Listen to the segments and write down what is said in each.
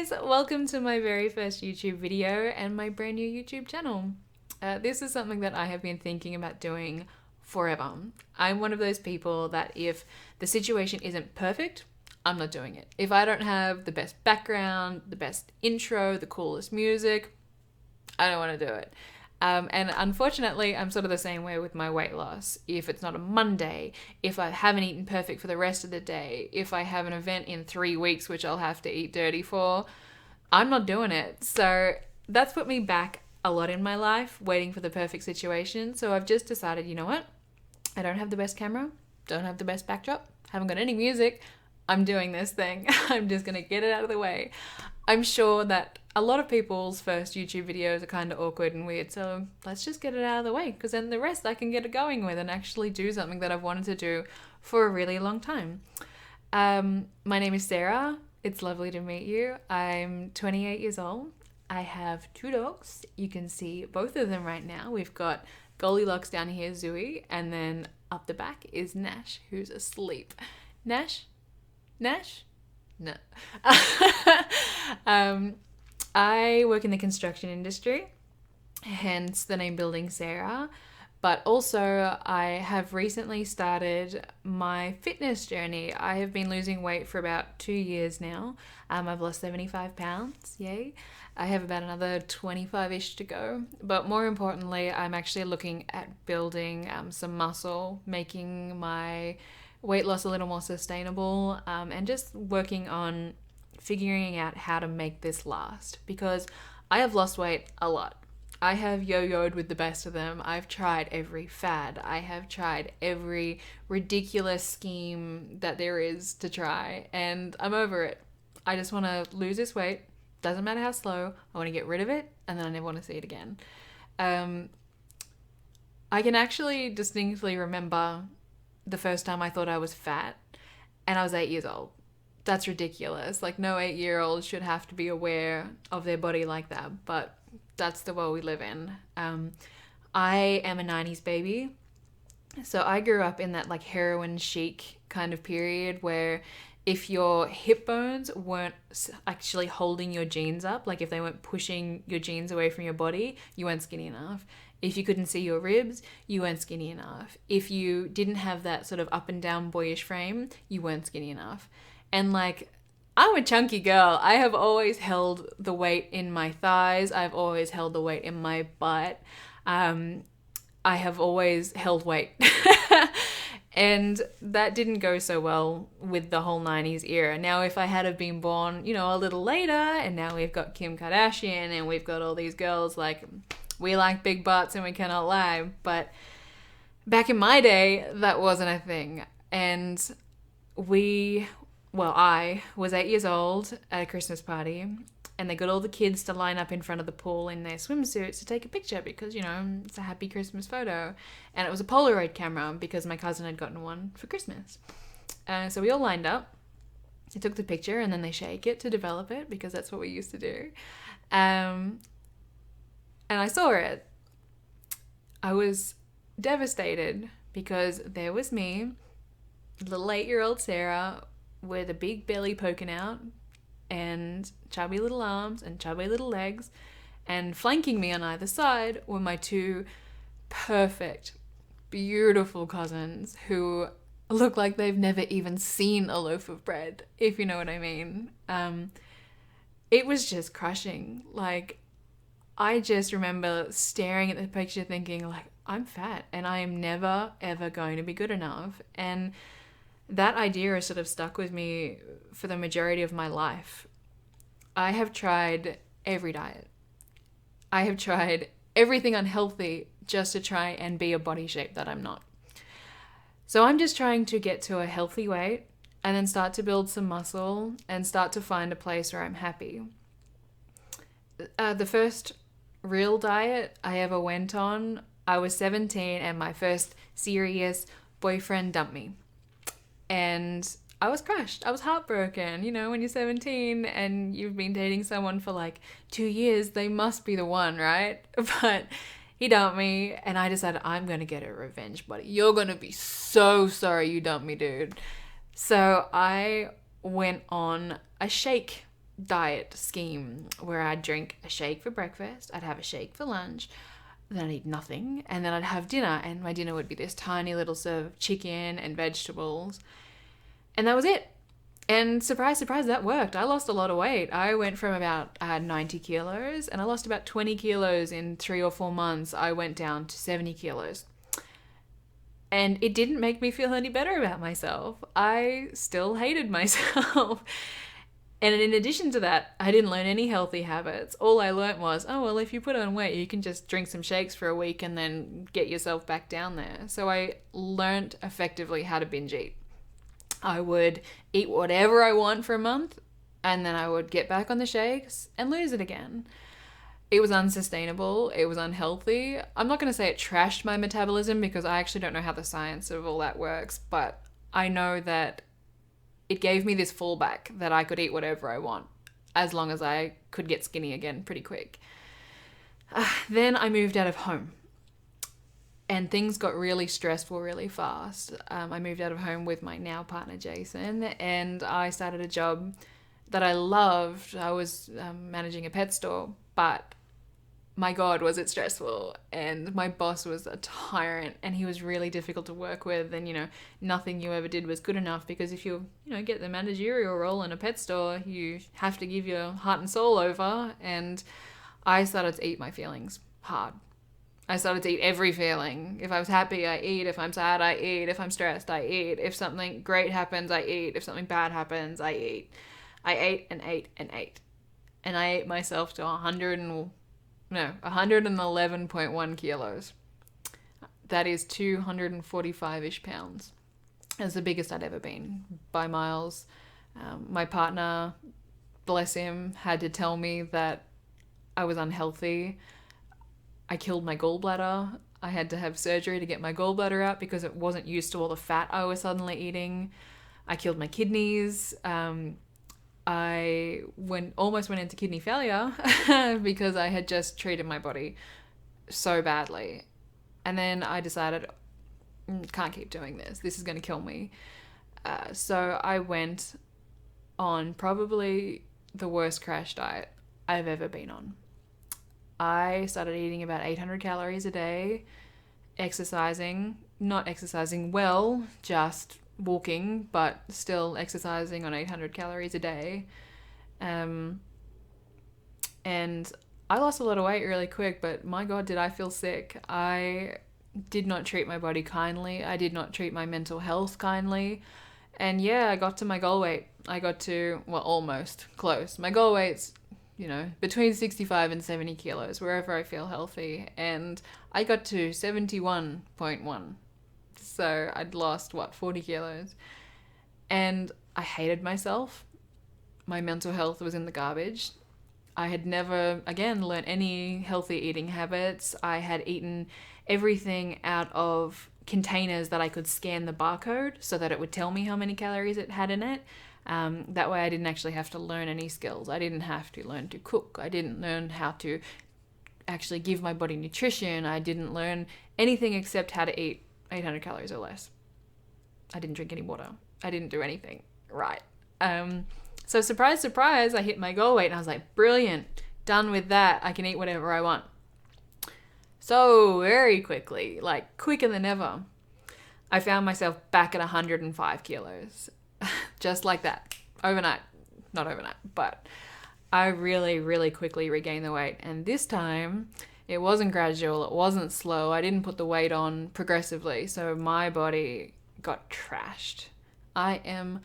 guys, welcome to my very first YouTube video and my brand new YouTube channel. This is something that I have been thinking about doing forever. I'm one of those people that if the situation isn't perfect, I'm not doing it. If I don't have the best background, the best intro, the coolest music, I don't want to do it. And unfortunately, I'm sort of the same way with my weight loss. If it's not a Monday, if I haven't eaten perfect for the rest of the day, if I have an event in 3 weeks, which I'll have to eat dirty for, I'm not doing it. So that's put me back a lot in my life, waiting for the perfect situation. So I've just decided, you know what? I don't have the best camera, don't have the best backdrop, haven't got any music. I'm doing this thing. I'm just going to get it out of the way. I'm sure that a lot of people's first YouTube videos are kind of awkward and weird, so let's just get it out of the way, because then the rest I can get it going with and actually do something that I've wanted to do for a really long time. My name is Sarah. It's lovely to meet you. I'm 28 years old. I have 2 dogs. You can see both of them right now. We've got Goldilocks down here, Zooey, and then up the back is Nash, who's asleep. Nash? No. I work in the construction industry, hence the name Building Sarah, but also I have recently started my fitness journey. I have been losing weight for about 2 years now. I've lost 75 pounds, yay. I have about another 25-ish to go, but more importantly, I'm actually looking at building some muscle, making my weight loss a little more sustainable, and just working on figuring out how to make this last, because I have lost weight a lot. I have yo-yoed with the best of them. I've tried every fad. I have tried every ridiculous scheme that there is to try, and I'm over it. I just want to lose this weight. Doesn't matter how slow. I want to get rid of it, and then I never want to see it again. I can actually distinctly remember the first time I thought I was fat, and I was 8 years old. That's ridiculous. Like, no 8-year-old should have to be aware of their body like that, but that's the world we live in. I am a 90s baby, so I grew up in that like heroin chic kind of period where if your hip bones weren't actually holding your jeans up, like if they weren't pushing your jeans away from your body, you weren't skinny enough. If you couldn't see your ribs, you weren't skinny enough. If you didn't have that sort of up and down boyish frame, you weren't skinny enough. And like, I'm a chunky girl. I have always held the weight in my thighs. I've always held the weight in my butt. I have always held weight. And that didn't go so well with the whole 90s era. Now, if I had have been born, a little later, and now we've got Kim Kardashian and we've got all these girls, like, we like big butts and we cannot lie. But back in my day, that wasn't a thing. And I was 8 years old at a Christmas party, and they got all the kids to line up in front of the pool in their swimsuits to take a picture because, it's a happy Christmas photo. And it was a Polaroid camera because my cousin had gotten one for Christmas. So we all lined up. They took the picture and then they shake it to develop it because that's what we used to do. And I saw it. I was devastated because there was me, little 8-year-old Sarah, with a big belly poking out and chubby little arms and chubby little legs, and flanking me on either side were my 2 perfect, beautiful cousins who look like they've never even seen a loaf of bread, if you know what I mean. It was just crushing. Like, I just remember staring at the picture thinking, like, I'm fat and I am never, ever going to be good enough. And that idea has sort of stuck with me for the majority of my life. I have tried every diet. I have tried everything unhealthy just to try and be a body shape that I'm not. So I'm just trying to get to a healthy weight and then start to build some muscle and start to find a place where I'm happy. The first real diet I ever went on, I was 17 and my first serious boyfriend dumped me. And I was crushed. I was heartbroken. When you're 17 and you've been dating someone for like 2 years, they must be the one, right? But he dumped me and I decided I'm going to get a revenge, buddy. You're going to be so sorry you dumped me, dude. So I went on a shake diet scheme where I'd drink a shake for breakfast, I'd have a shake for lunch, then I'd eat nothing, and then I'd have dinner, and my dinner would be this tiny little serve of chicken and vegetables, and that was it. And surprise, surprise, that worked. I lost a lot of weight. I went from about 90 kilos, and I lost about 20 kilos in 3 or 4 months. I went down to 70 kilos. And it didn't make me feel any better about myself. I still hated myself. And in addition to that, I didn't learn any healthy habits. All I learned was, oh, well, if you put on weight, you can just drink some shakes for a week and then get yourself back down there. So I learned effectively how to binge eat. I would eat whatever I want for a month, and then I would get back on the shakes and lose it again. It was unsustainable. It was unhealthy. I'm not going to say it trashed my metabolism because I actually don't know how the science of all that works, but I know that it gave me this fallback that I could eat whatever I want as long as I could get skinny again pretty quick. Then I moved out of home and things got really stressful really fast. I moved out of home with my now partner, Jason, and I started a job that I loved. I was managing a pet store, but my God, was it stressful. And my boss was a tyrant and he was really difficult to work with. And, nothing you ever did was good enough because if you, get the managerial role in a pet store, you have to give your heart and soul over. And I started to eat my feelings hard. I started to eat every feeling. If I was happy, I eat. If I'm sad, I eat. If I'm stressed, I eat. If something great happens, I eat. If something bad happens, I eat. I ate and ate and ate. And I ate myself to 111.1 kilos. That is 245-ish pounds. It's the biggest I'd ever been by miles. My partner, bless him, had to tell me that I was unhealthy. I killed my gallbladder. I had to have surgery to get my gallbladder out because it wasn't used to all the fat I was suddenly eating. I killed my kidneys. I almost went into kidney failure because I had just treated my body so badly. And then I decided, can't keep doing this. This is going to kill me. So I went on probably the worst crash diet I've ever been on. I started eating about 800 calories a day, not exercising well, just walking, but still exercising on 800 calories a day. And I lost a lot of weight really quick, but my God, did I feel sick. I did not treat my body kindly. I did not treat my mental health kindly. And yeah, I got to my goal weight. I got to, almost close. My goal weight's, between 65 and 70 kilos, wherever I feel healthy. And I got to 71.1. So I'd lost, 40 kilos. And I hated myself. My mental health was in the garbage. I had never, again, learned any healthy eating habits. I had eaten everything out of containers that I could scan the barcode so that it would tell me how many calories it had in it. That way I didn't actually have to learn any skills. I didn't have to learn to cook. I didn't learn how to actually give my body nutrition. I didn't learn anything except how to eat 800 calories or less. I didn't drink any water. I didn't do anything right. So surprise, surprise, I hit my goal weight and I was like, brilliant, done with that. I can eat whatever I want. So very quickly, quicker than ever, I found myself back at 105 kilos. Just like that. Overnight. Not overnight, but I really, really quickly regained the weight. And this time, it wasn't gradual, it wasn't slow. I didn't put the weight on progressively, so my body got trashed. I am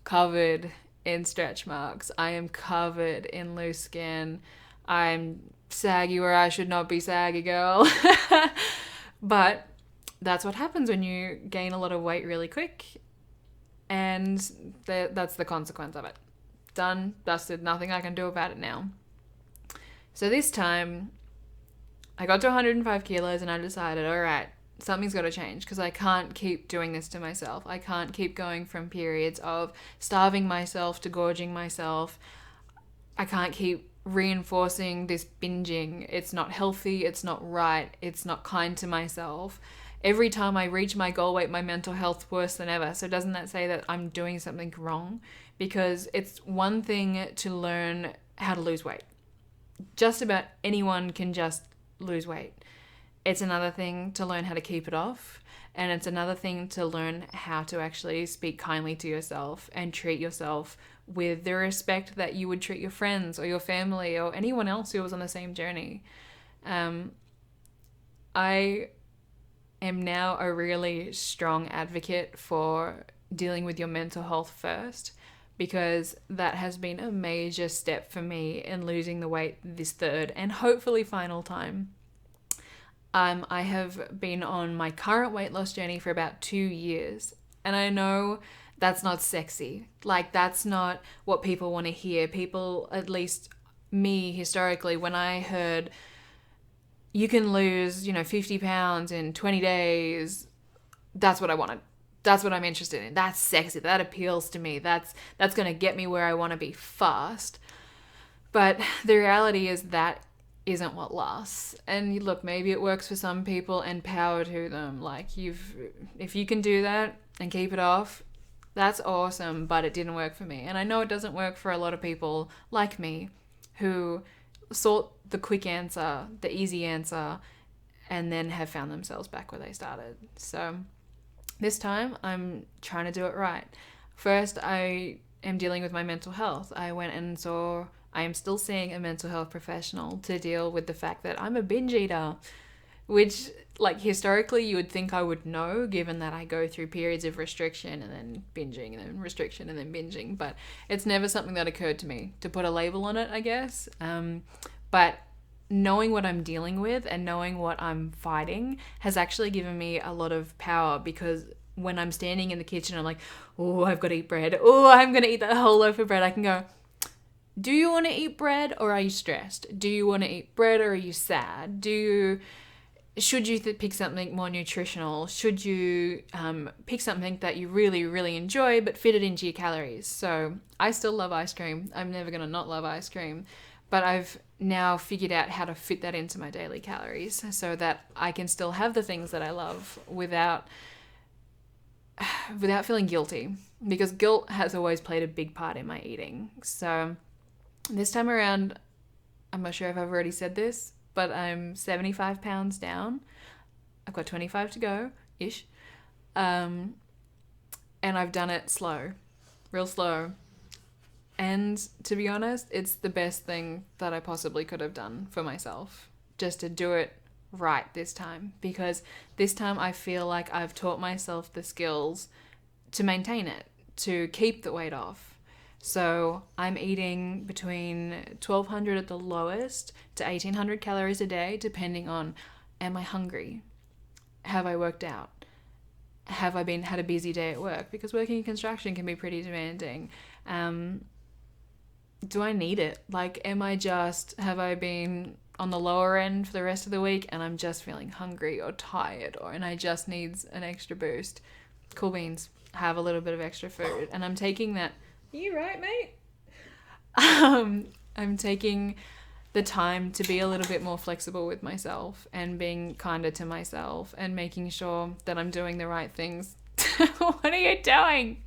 covered in stretch marks. I am covered in loose skin. I'm saggy where I should not be saggy, girl. But that's what happens when you gain a lot of weight really quick. And that's the consequence of it. Done, dusted, nothing I can do about it now. So this time, I got to 105 kilos and I decided, all right, something's got to change because I can't keep doing this to myself. I can't keep going from periods of starving myself to gorging myself. I can't keep reinforcing this binging. It's not healthy. It's not right. It's not kind to myself. Every time I reach my goal weight, my mental health's worse than ever. So doesn't that say that I'm doing something wrong? Because it's one thing to learn how to lose weight. Just about anyone can just lose weight. It's another thing to learn how to keep it off. And it's another thing to learn how to actually speak kindly to yourself and treat yourself with the respect that you would treat your friends or your family or anyone else who was on the same journey. I am now a really strong advocate for dealing with your mental health first, because that has been a major step for me in losing the weight this third and hopefully final time. I have been on my current weight loss journey for about 2 years, and I know that's not sexy. Like, that's not what people want to hear. People, at least me historically, when I heard you can lose, 50 pounds in 20 days, that's what I wanted. That's what I'm interested in. That's sexy. That appeals to me. That's going to get me where I want to be fast. But the reality is that isn't what lasts. And look, maybe it works for some people, and power to them. Like, if you can do that and keep it off, that's awesome, but it didn't work for me. And I know it doesn't work for a lot of people like me who sought the quick answer, the easy answer, and then have found themselves back where they started. So this time I'm trying to do it right. First, I am dealing with my mental health. I am still seeing a mental health professional to deal with the fact that I'm a binge eater, which, like, historically you would think I would know, given that I go through periods of restriction and then binging and then restriction and then binging, but it's never something that occurred to me to put a label on it, I guess. But knowing what I'm dealing with and knowing what I'm fighting has actually given me a lot of power, because when I'm standing in the kitchen, I'm like, oh, I've got to eat bread. Oh, I'm going to eat that whole loaf of bread. I can go, do you want to eat bread or are you stressed? Do you want to eat bread or are you sad? Should you pick something more nutritional? Should you pick something that you really, really enjoy but fit it into your calories? So I still love ice cream. I'm never going to not love ice cream. But I've now figured out how to fit that into my daily calories so that I can still have the things that I love without feeling guilty, because guilt has always played a big part in my eating. So this time around, I'm not sure if I've already said this, but I'm 75 pounds down. I've got 25 to go, ish. And I've done it slow, real slow. And to be honest, it's the best thing that I possibly could have done for myself, just to do it right this time, because this time I feel like I've taught myself the skills to maintain it, to keep the weight off. So I'm eating between 1,200 at the lowest to 1,800 calories a day, depending on, am I hungry? Have I worked out? Have I had a busy day at work? Because working in construction can be pretty demanding. Do I need it? Like, have I been on the lower end for the rest of the week and I'm just feeling hungry or tired, and I just needs an extra boost? Cool beans. Have a little bit of extra food. And I'm taking that. Are you right, mate? I'm taking the time to be a little bit more flexible with myself and being kinder to myself and making sure that I'm doing the right things. What are you doing?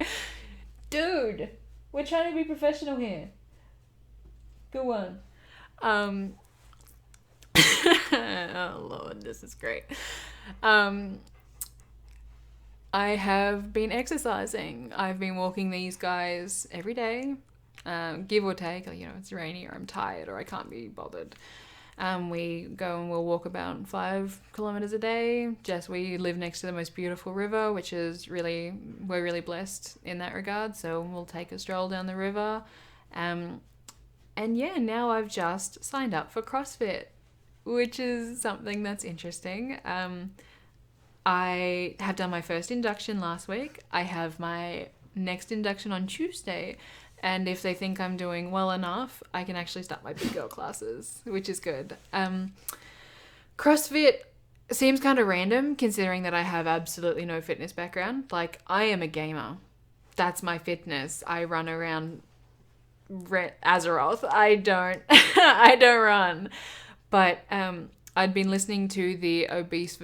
Dude, we're trying to be professional here. Good one. Oh Lord, this is great. I have been exercising. I've been walking these guys every day, give or take. It's rainy or I'm tired or I can't be bothered. We go and we'll walk about 5 kilometers a day. We live next to the most beautiful river, which is we're really blessed in that regard. So we'll take a stroll down the river. And yeah, now I've just signed up for CrossFit, which is something that's interesting. I have done my first induction last week. I have my next induction on Tuesday. And if they think I'm doing well enough, I can actually start my big girl classes, which is good. CrossFit seems kind of random, considering that I have absolutely no fitness background. Like, I am a gamer. That's my fitness. I run around Azeroth. I don't run. But I'd been listening to the obese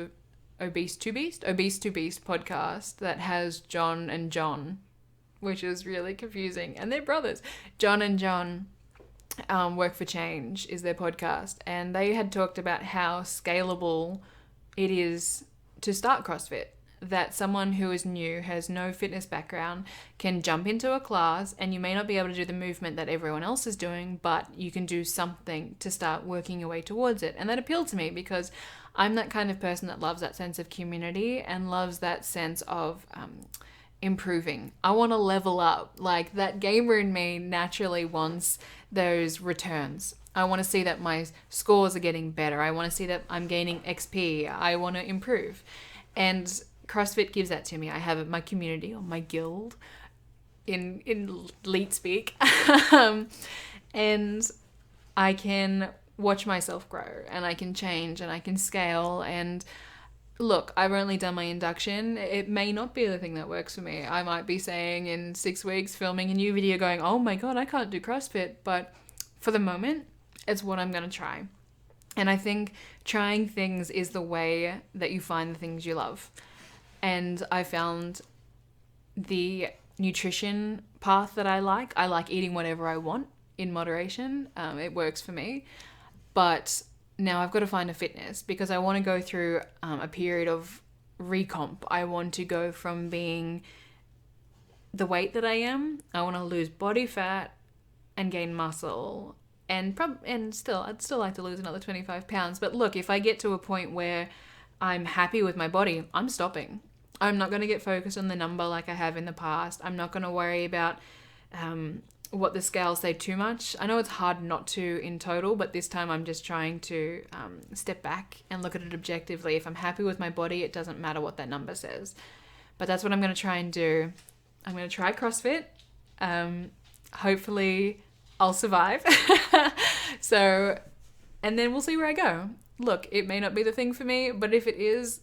Obese to Beast podcast that has John and John, which is really confusing. And they're brothers. John and John Work for Change is their podcast. And they had talked about how scalable it is to start CrossFit. That someone who is new, has no fitness background, can jump into a class, and you may not be able to do the movement that everyone else is doing, but you can do something to start working your way towards it. And that appealed to me because I'm that kind of person that loves that sense of community and loves that sense of improving. I want to level up. Like, that gamer in me naturally wants those returns. I want to see that my scores are getting better. I want to see that I'm gaining XP. I want to improve. And CrossFit gives that to me. I have my community, or my guild in elite speak. And I can watch myself grow, and I can change, and I can scale. And look, I've only done my induction. It may not be the thing that works for me. I might be saying in 6 weeks, filming a new video going, oh my God, I can't do CrossFit. But for the moment, it's what I'm going to try. And I think trying things is the way that you find the things you love. And I found the nutrition path that I like. I like eating whatever I want in moderation. It works for me. But now I've got to find a fitness, because I want to go through a period of recomp. I want to go from being the weight that I am. I want to lose body fat and gain muscle. And I'd still like to lose another 25 pounds. But look, if I get to a point where I'm happy with my body, I'm stopping. I'm not going to get focused on the number like I have in the past. I'm not going to worry about what the scales say too much. I know it's hard not to in total, but this time I'm just trying to step back and look at it objectively. If I'm happy with my body, it doesn't matter what that number says. But that's what I'm going to try and do. I'm going to try CrossFit. Hopefully I'll survive. So, and then we'll see where I go. Look, it may not be the thing for me, but if it is,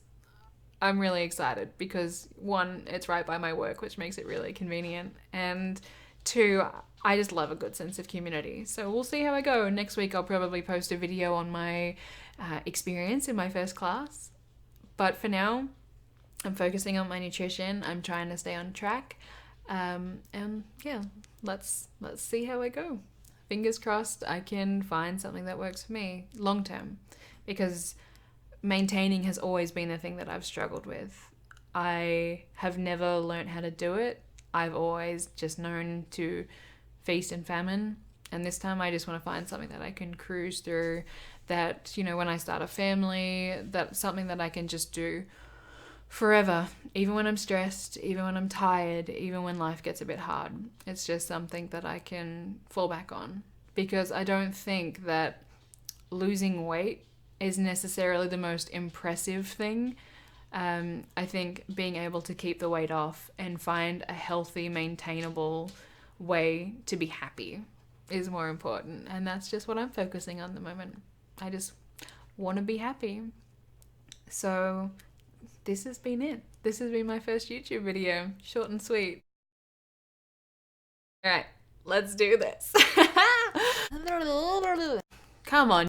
I'm really excited, because one, it's right by my work, which makes it really convenient. And two, I just love a good sense of community. So we'll see how I go. Next week, I'll probably post a video on my experience in my first class. But for now, I'm focusing on my nutrition. I'm trying to stay on track. And yeah, let's see how I go. Fingers crossed I can find something that works for me long term, because maintaining has always been the thing that I've struggled with. I have never learned how to do it. I've always just known to feast and famine. And this time I just want to find something that I can cruise through, that, you know, when I start a family, that's something that I can just do forever, even when I'm stressed, even when I'm tired, even when life gets a bit hard. It's just something that I can fall back on, because I don't think that losing weight is necessarily the most impressive thing. I think being able to keep the weight off and find a healthy, maintainable way to be happy is more important. And that's just what I'm focusing on at the moment. I just want to be happy. So this has been it. This has been my first YouTube video. Short and sweet. All right, let's do this. Come on.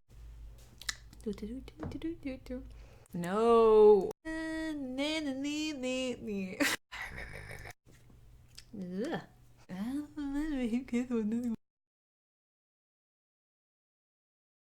No.